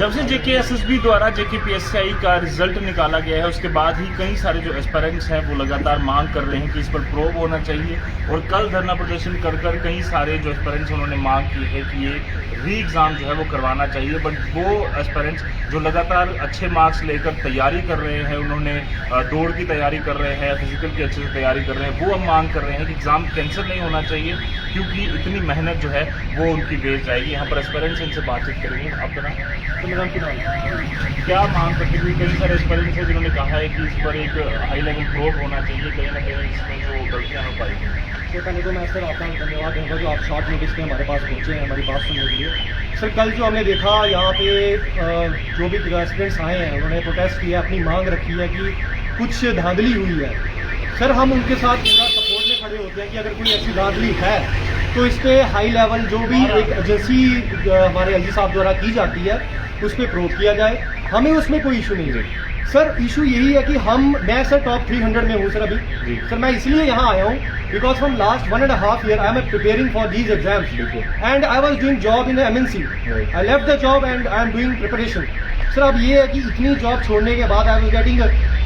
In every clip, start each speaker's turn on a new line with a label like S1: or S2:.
S1: जब से JKSSB द्वारा JKPSCI का रिजल्ट निकाला गया है उसके बाद ही कई सारे जो एस्पिरेंट्स हैं वो लगातार मांग कर रहे हैं कि इस पर प्रोब होना चाहिए। और कल धरना प्रदर्शन कर कई सारे जो एस्पिरेंट्स उन्होंने मांग की है कि ये री एग्ज़ाम जो है वो करवाना चाहिए। बट वो एस्पिरेंट्स जो लगातार अच्छे मार्क्स लेकर तैयारी कर रहे हैं, उन्होंने दौड़ की तैयारी कर रहे हैं, फिजिकल की अच्छे से तैयारी कर रहे हैं, वो अब मांग कर रहे हैं कि एग्ज़ाम कैंसिल नहीं होना चाहिए क्योंकि इतनी मेहनत जो है वो उनकी वेस्ट जाएगी। यहाँ पर एस्पिरेंट्स इनसे बातचीत करेंगे। आपका नाम? तो मैडम क्या मांग करते हुए कई सारे एस्पिरेंट्स हैं जिन्होंने कहा है कि इस पर एक हाई लेवल प्रोब होना चाहिए, कहीं ना कहीं इसमें जो गलतियाँ हो पाई हैं।
S2: तो पहले तो मैं सर आपका धन्यवाद दूँगा जो आप शॉर्ट नोटिस पे हमारे पास पहुँचे हैं हमारी बात सुनने के लिए। सर कल जो हमने देखा यहाँ पे जो भी स्टूडेंट्स आए हैं उन्होंने प्रोटेस्ट किया, अपनी मांग रखी है कि कुछ धांधली हुई है। सर हम उनके साथ पूरा सपोर्ट में खड़े होते हैं कि अगर कोई ऐसी धांधली है तो इस पर हाई लेवल जो भी एक एजेंसी हमारे LG साहब द्वारा की जाती है उस पर प्रूव किया जाए, हमें उसमें कोई इशू नहीं है। सर इशू यही है कि मैं सर टॉप 300 में हूँ सर अभी। सर मैं इसलिए यहाँ आया हूँ because from last 1.5 year I am preparing for these exams and I was doing job in MNC। I left the job and I am doing preparation. Sir अब ये है कि इतनी जॉब छोड़ने के बाद आई वॉज गेटिंग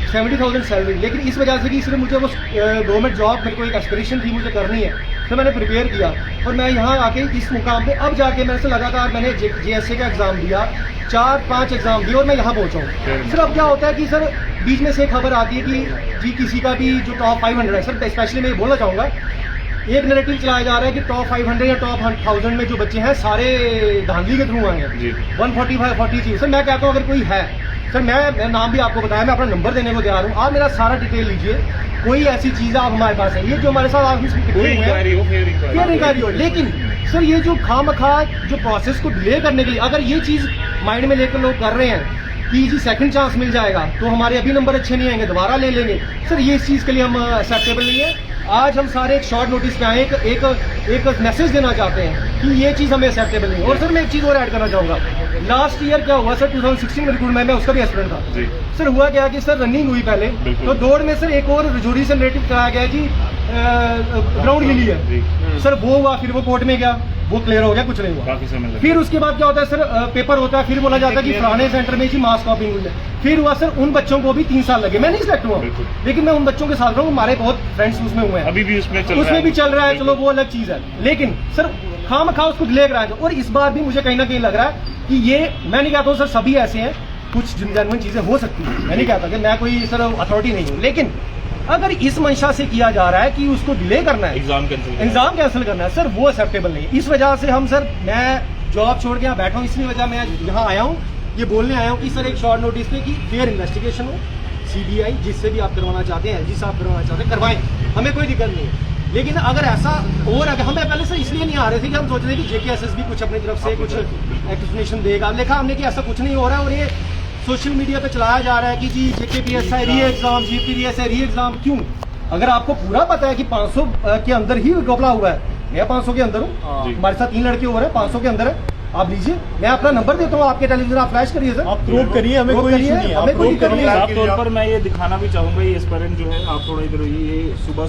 S2: 70,000 सैलरी, लेकिन इस वजह से कि इसलिए मुझे वो गवर्नमेंट जॉब मेरे को एक एस्पिरेशन थी मुझे करनी है, तो मैंने प्रिपेयर किया और मैं यहाँ आके इस मुकाम पे अब जाके मैंने से लगातार मैंने JSA का एग्ज़ाम दिया, 4-5 एग्ज़ाम दिए और मैं यहाँ पहुँचा हूँ। सर अब क्या होता है कि सर बीच में से खबर आती है कि जी किसी का भी जो टॉप 500 है, सर स्पेशली मैं ये बोलना चाहूँगा एक नैरेटिव चलाया जा रहा है कि टॉप 500 या टॉप 1000 में जो बच्चे हैं सारे धांधली के थ्रू आए हैं, 145-40 चाहिए। सर मैं कहता हूँ अगर कोई है, सर मैं नाम भी आपको बताया, मैं अपना नंबर देने को तैयार हूँ, आप मेरा सारा डिटेल लीजिए, कोई ऐसी चीज़ आप हमारे पास है ये जो हमारे साथ आप फेयर इंक्वायरी हो। लेकिन सर ये जो खामखा जो प्रोसेस को डिले करने के लिए अगर ये चीज़ माइंड में लेकर लोग कर रहे हैं कि जी सेकंड चांस मिल जाएगा तो हमारे अभी नंबर अच्छे नहीं आएंगे दोबारा ले लेंगे, सर ये इस चीज़ के लिए हम एक्सेप्टेबल नहीं है। आज हम सारे एक शॉर्ट नोटिस पे आए एक मैसेज देना चाहते हैं कि ये चीज़ हमें एक्सेप्टेबल नहीं है। और सर मैं एक चीज़ और ऐड करना चाहूँगा, लास्ट ईयर क्या हुआ सर 2016 में रिक्रूटमेंट में उसका भी एस्पिरेंट था। सर हुआ क्या कि सर रनिंग हुई पहले तो दौड़ में सर एक और रजौरी से रिलेटिव कराया गया जी ग्राउंड के लिए, सर वो हुआ, फिर वो कोर्ट में गया, वो क्लियर हो गया, कुछ नहीं हुआ। फिर उसके बाद क्या होता है सर पेपर होता है, फिर बोला जाता है कि फलाने सेंटर में जी मास कॉपिंग हुई है। फिर हुआ सर उन बच्चों को भी 3 साल लगे, मैं नहीं सिलेक्ट हुआ लेकिन मैं उन बच्चों के साथ रहा हूँ, हमारे बहुत फ्रेंड्स उसमें हुए हैं,
S1: अभी भी उसमें
S2: भी चल रहा है, चलो वो अलग चीज है। लेकिन सर खामखा उसको डिले कराया। और इस बार भी मुझे कहीं ना कहीं लग रहा है कि ये मैं नहीं कहता हूँ सर सभी ऐसे हैं, कुछ जेन्युइन चीजें हो सकती है, मैं नहीं कहता कि मैं कोई सर अथॉरिटी नहीं हूँ, लेकिन अगर इस मंशा से किया जा रहा है कि उसको डिले करना है, एग्जाम कैंसिल करना है, सर वो एक्सेप्टेबल नहीं है। इस वजह से हम सर मैं जॉब छोड़ के यहाँ बैठा हूँ, इसलिए वजह मैं यहाँ आया हूँ, ये बोलने आया हूँ कि सर एक शॉर्ट नोटिस पे कि फेयर इन्वेस्टिगेशन हो, CBI जिससे भी आप करवाना चाहते हैं, LG साहब करवाना चाहते हैं करवाएं, हमें कोई दिक्कत नहीं है। लेकिन अगर ऐसा और अगर हमें पहले से इसलिए नहीं आ रहे थे कि हम सोच रहे थे कि JKSSB कुछ अपनी तरफ से कुछ एक्सप्लेनेशन देगा, देखा हमने कि ऐसा कुछ नहीं हो रहा है। और ये सोशल मीडिया पे चलाया जा रहा है कि जी JKPSCI री एग्जाम, GPSCI री एग्जाम, क्यों? अगर आपको पूरा पता है कि 500 के अंदर ही घोपला हुआ है, मैं 500 के अंदर हूँ, हमारे साथ 3 लड़के हो रहे हैं, 500 के अंदर है, आप लीजिए, मैं अपना नंबर देता हूँ आपके टेलीविजन, आप फ्लैश करिए सर, आप प्रूव करिए, हमें कोई इशू नहीं है, हमें कोई दिक्कत नहीं है।
S1: साफ तौर पर मैं ये दिखाना भी चाहूँगा, ये एस्पिरेंट जो है आप थोड़ा इधर ये सुबह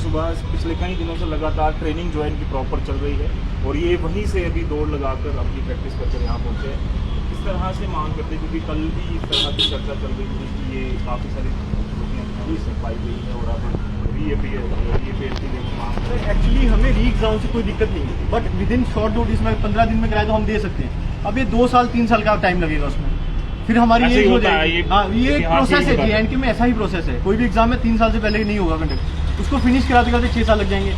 S1: पिछले कई दिनों से लगातार ट्रेनिंग जो है इनकी प्रॉपर चल रही है और ये वहीं से अभी दौड़ लगाकर अपनी प्रैक्टिस करके यहाँ पहुँचे हैं। इस तरह से मांग करते क्योंकि कल भी इस तरह की चर्चा चल रही थी कि ये काफ़ी सारी चीज़ें पाई गई है और अब
S2: एक्चुअली हमें री एग्जाम से कोई दिक्कत नहीं है, but with in short notice में 15 दिन में कराए तो हम दे सकते हैं। अब ये 2 साल 3 साल का टाइम लगेगा उसमें, फिर हमारी ये हो जाएगी। हाँ ये एक प्रोसेस है, JNK में ऐसा ही प्रोसेस है, कोई भी एग्जाम में 3 साल से पहले नहीं होगा कंडक्ट, उसको फिनिश कराते कराते 6 साल लग जाएंगे।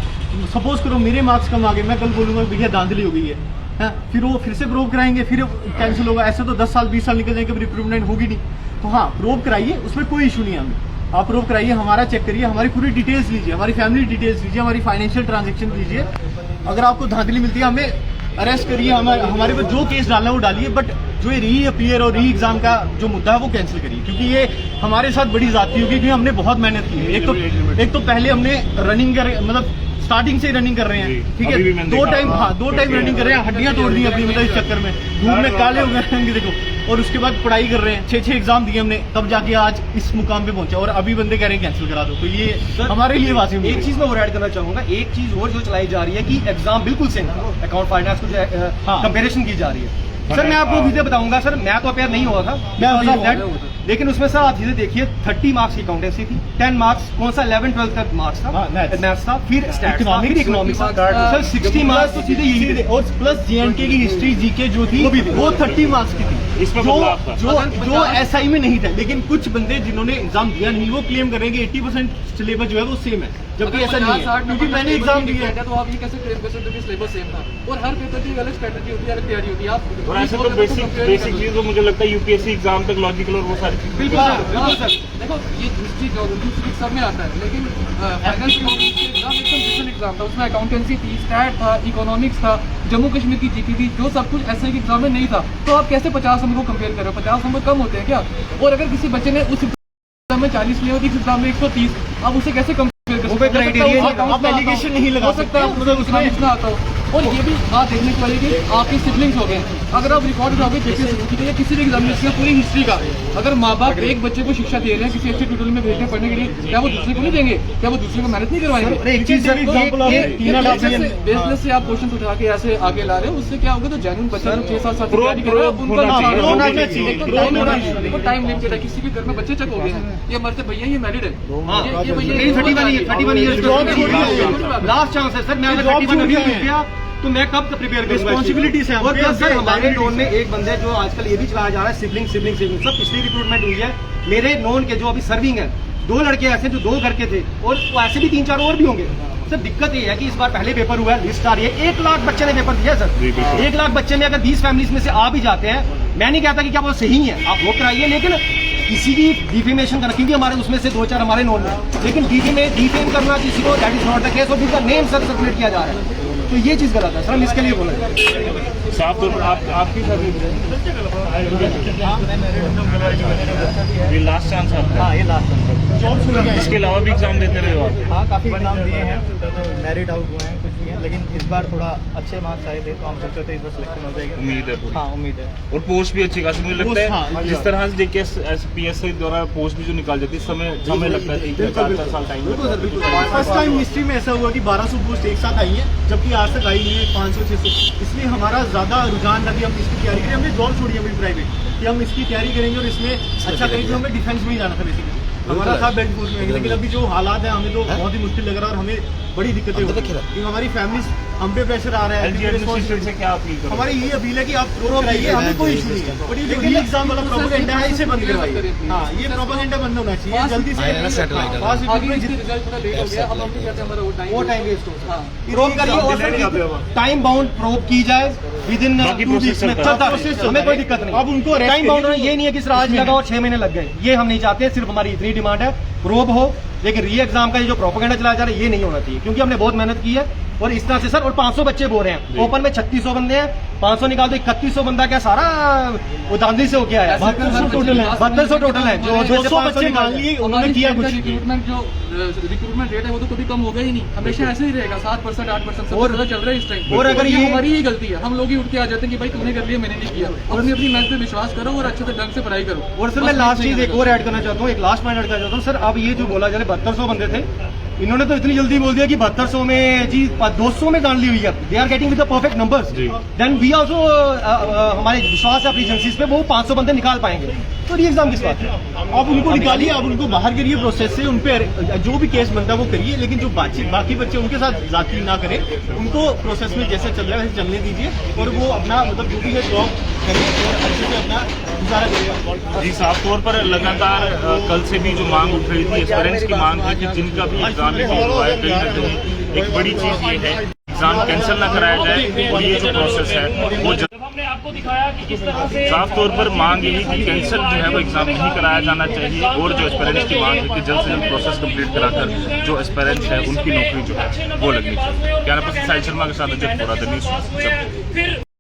S2: सपोज करो मेरे मार्क्स कम आ गए, मैं कल बोलूँगा भैया धांधली हो गई है, फिर वो फिर से प्रूव कराएंगे, फिर कैंसिल होगा, ऐसे तो 10 साल 20 साल निकल जाएंगे, रिक्रूटमेंट होगी नहीं। तो हाँ प्रूव कराइए, उसमें कोई इशू नहीं है, हमें आप प्रूव कराइए, हमारा चेक करिए, हमारी पूरी डिटेल्स लीजिए, हमारी फैमिली डिटेल्स लीजिए, हमारी फाइनेंशियल ट्रांजैक्शन लीजिए। अगर आपको धांधली मिलती है हमें अरेस्ट करिए, हमारे पर जो केस डालना है वो डालिए, बट जो ये री अपीयर और री एग्जाम का जो मुद्दा है वो कैंसिल करिए, क्योंकि ये हमारे साथ बड़ी जाती होगी, क्योंकि हमने बहुत मेहनत की है। एक तो पहले हमने रनिंग कर मतलब स्टार्टिंग से ही रनिंग कर रहे हैं, ठीक है, 2 टाइम रनिंग कर रहे हैं, हड्डियां तोड़ दी अपनी, मतलब इस चक्कर में धूप में काले हो गए देखो, और उसके बाद पढ़ाई कर रहे हैं, 6 एग्जाम दिए हमने, तब जाके आज इस मुकाम पे पहुंचे, और अभी बंदे कह रहे हैं कैंसिल करा दो, तो ये हमारे लिए वाजिब नहीं है।
S3: एक चीज मैं और ऐड करना चाहूंगा, एक चीज और जो चलाई जा रही है कि एग्जाम बिल्कुल सेम अकाउंट फाइनेंस को कंपेरिजन की जा रही है,
S2: सर मैं आपको चीजें बताऊंगा सर, मैं तो अपेयर नहीं हुआ था, लेकिन उसमें सर आप चीजें देखिए 30 मार्क्स की अकाउंटेंसी थी, 10 मार्क्स कौन सा 11-12 का मार्क्स था, मैथ्स था, फिर स्टैट्स था, फिर इकोनॉमिक्स था सर, 60 मार्क्स तो सीधे यही थे।
S3: और प्लस JNK की हिस्ट्री जीके जो थी वो 30 मार्क्स की थी,
S1: इसमें बदलाव था।
S3: जो SI में नहीं था। लेकिन कुछ बंदे जिन्होंने एग्जाम दिया नहीं वो क्लेम करेंगे 80% सिलेबस जो है वो सेम है, जबकि ऐसा नहीं है, क्योंकि मैंने एग्जाम दिया है।
S4: तो आप ये कैसे क्लेम कर सकते हो कि सिलेबस सेम था? और हर पेपर की अलग स्ट्रेटजी होती है, अलग तैयारी होती है। आप
S1: और ऐसे तो बेसिक चीज तो मुझे लगता है UPSC एग्जाम तक लॉजिकल और वो सारी चीजें।
S4: बिल्कुल सर, देखो ये हिस्ट्री ज्योग्राफी सब में आता है, लेकिन फाइनेंस एग्जाम एकदम डिफरेंट एग्जाम था। उसमें अकाउंटेंसी थी, स्टैट था, इकोनॉमिक्स था, जम्मू कश्मीर की जीके थी, जो सब कुछ ऐसे एग्जाम में नहीं था। तो आप कैसे 50 नंबर को कंपेयर कर रहे हो? 50 नंबर कम होते हैं क्या? और अगर किसी बच्चे ने उस एग्जाम में 40 लिए होती, इस एग्जाम में 130, आप उसे कैसे कंपेयर कर सकते हो?
S3: आप एलिगेशन नहीं लगा
S4: सकता है, मतलब उसमें इतना आता हो। और ये भी बात देखने की वाली कि आपके सिबलिंग्स हो गए, अगर आप रिकॉर्ड उठाओगे JPSC या किसी भी एग्जामिनेशन का पूरी हिस्ट्री का, अगर माँ बाप एक बच्चे को शिक्षा दे रहे हैं किसी अच्छे ट्यूटोरियल में भेजने पढ़ने के लिए, क्या वो दूसरे को नहीं देंगे? क्या वो दूसरे को मेहनत नहीं करवाएंगे?
S3: एक चीज सर एग्जांपल
S4: बिजनेस से आप क्वेश्चन उठा के ऐसे आगे ला रहे हो, उससे क्या होगा? तो जेन्युइन बच्चा 6-7 साल तैयारी कर रहा है, उनका टाइम लिमिटेड है। किसी के घर में बच्चे चक हो गए हैं, ये मरते भैया ये मैरिड है, ये भैया
S2: 31 ईयर लास्ट चांस है सर। मैं अगर 31 अभी हो गया तो मैं कब प्रिपेयर करूंगा?
S3: रिस्पॉन्सिबिलिटी से
S2: और प्लस सर हमारे नोन में एक बंदे जो आजकल ये भी चलाया जा रहा है, सिबलिंग सब पिछली रिक्रूटमेंट हुई है मेरे नोन के जो अभी सर्विंग है, 2 लड़के ऐसे जो 2 घर के थे, और ऐसे भी 3-4 और भी होंगे। सर दिक्कत ये है कि इस बार पहले पेपर हुआ है, लिस्ट आ रही है, 1 लाख बच्चे ने पेपर दिया है सर। 1 लाख बच्चे में अगर 20 फैमिलीज में से आ भी जाते हैं, मैं नहीं कहता कि क्या वो सही है, आप वो कराइए, लेकिन किसी की डिफेमेशन करना, क्योंकि हमारे उसमें से 2-4 हमारे नोन में, लेकिन डिफेम करना किसी को, that is not the case, और जिसका नेम सर सर्कुलेट किया जा रहा है, तो ये चीज गलत है सर। हम इसके लिए बोल रहे हैं
S1: साफ तौर पर आपकी ये लास्ट चांस आपका?
S3: हाँ ये लास्ट
S1: इसके अलावा भी एग्जाम देते रहे हो आप?
S3: हाँ काफी एग्जाम दिए हैं, मेरिट आउट हुए हैं कुछ भी हैं, लेकिन इस बार थोड़ा अच्छे मार्क्स आए थे तो हम सोचते थे इस बार सिलेक्शन हो जाएगी।
S1: उम्मीद है पूरी?
S3: हाँ उम्मीद है।
S1: और पोस्ट भी अच्छी खासी मुझे लगता है।
S3: हाँ,
S1: जिस तरह से JPSC द्वारा पोस्ट भी जो निकाल जाती है, समय लगता है 3-4 साल टाइम।
S3: फर्स्ट टाइम हिस्ट्री में ऐसा हुआ कि 1200 पोस्ट एक साथ आई है, जबकि आज तक आई नहीं है 500-600। इसलिए हमारा ज्यादा रुझान था कि हम इसकी तैयारी करें। हमने जॉब छोड़ी है प्राइवेट कि हम इसकी तैयारी करेंगे और इसमें अच्छा करेंगे। हमें डिफेंस में ही जाना था बेसिकली, हमारा था बेल्ट फोर्स में, लेकिन अभी जो हालात है हमें तो बहुत ही मुश्किल लग रहा है और हमें बड़ी दिक्कतें हो रही हैं क्योंकि हमारी फैमिली हम पे प्रेशर आ रहा है।
S1: से क्या अपील करो?
S3: हमारी ये अपील है कि आप प्रो कराइए, हमें कोई इशू नहीं है, बट ये जो एग्जाम वाला प्रोपेगेंडा है इसे बंद करवाइए। हाँ ये प्रोपेगेंडा बंद होना चाहिए जल्दी से। वो टाइम वेस्ट होता है, प्रोब करिए और टाइम बाउंड प्रोब की जाए विद इन 2 वीक्स में चलता है, हमें कोई दिक्कत नहीं। अब उनको टाइम बाउंड ये नहीं है कि आज लगा और 6 महीने लग गए, ये हम नहीं चाहते। सिर्फ हमारी इतनी डिमांड है, प्रोब हो, लेकिन री एग्जाम का जो प्रोपेगेंडा चलाया जा रहा है ये नहीं होना चाहिए, क्योंकि हमने बहुत मेहनत की है। और इस तरह से सर, और 500 बच्चे बोल रहे हैं, ओपन में 3600 बंदे हैं, 500 निकाल दो 3100 बंदा क्या सारा वो दांडी से हो गया है? 7200 टोटल है, 7200 टोटल है जो 200 बच्चे निकाल लिए, उन्होंने किया कुछ।
S4: रिक्रूटमेंट रेट है वो तो कभी कम होगा ही नहीं, हमेशा ऐसे ही रहेगा 7%, 8%
S2: और
S4: चल रहा है इस टाइम।
S2: और अगर ये
S4: हमारी ही गलती है, हम लोग ही उठ के आ जाते हैं कि भाई तूने कर लिया मैंने नहीं किया। अपनी मेहनत पे विश्वास करो और अच्छे से ढंग से पढ़ाई करो।
S2: और सर मैं लास्ट चीज एक और ऐड करना चाहता हूँ, एक लास्ट पॉइंट ऐड करना चाहता हूँ सर। अब ये जो बोला जा रहा है 7200 बंदे थे, इन्होंने तो इतनी जल्दी बोल दिया कि 7200 में जी 200 में गांड ली हुई है। They are getting with the perfect numbers, then we also हमारे विश्वास है अपनी एजेंसीज पे, वो 500 बंदे निकाल पाएंगे। तो ये एग्जाम किस बात है?
S3: आप उनको निकालिए, आप उनको बाहर करिए प्रोसेस से, उन पे जो भी केस बनता है वो करिए, लेकिन जो बाकी बच्चे उनके साथ जाती ना करें, उनको प्रोसेस में जैसे चल रहा है वैसे चलने दीजिए और वो अपना मतलब जो भी है जॉब करिए और अच्छे से अपना गुजारा करिएगा।
S1: जी साफ तौर पर लगातार कल से भी जो मांग उठ रही थी, एस्पिरेंट्स की मांग है कि जिनका भी एग्जाम नहीं हुआ है, कहीं ना कहीं एक बड़ी चीज ये है एग्जाम कैंसिल ना कराया जाए, और ये जो प्रोसेस है वो हमने आपको दिखाया कि किस तरह से साफ तौर पर मांग यही कि कैंसिल जो है वो एग्जाम नहीं कराया जाना चाहिए, और जो एस्पिरेंट्स की मांग है कि जल्द से जल्द प्रोसेस कंप्लीट कराकर जो एस्पिरेंट्स है उनकी नौकरी जो है वो लगनी चाहिए। कैमरा पर्सन साहिल शर्मा के साथ अजय पुरा, द न्यूज़।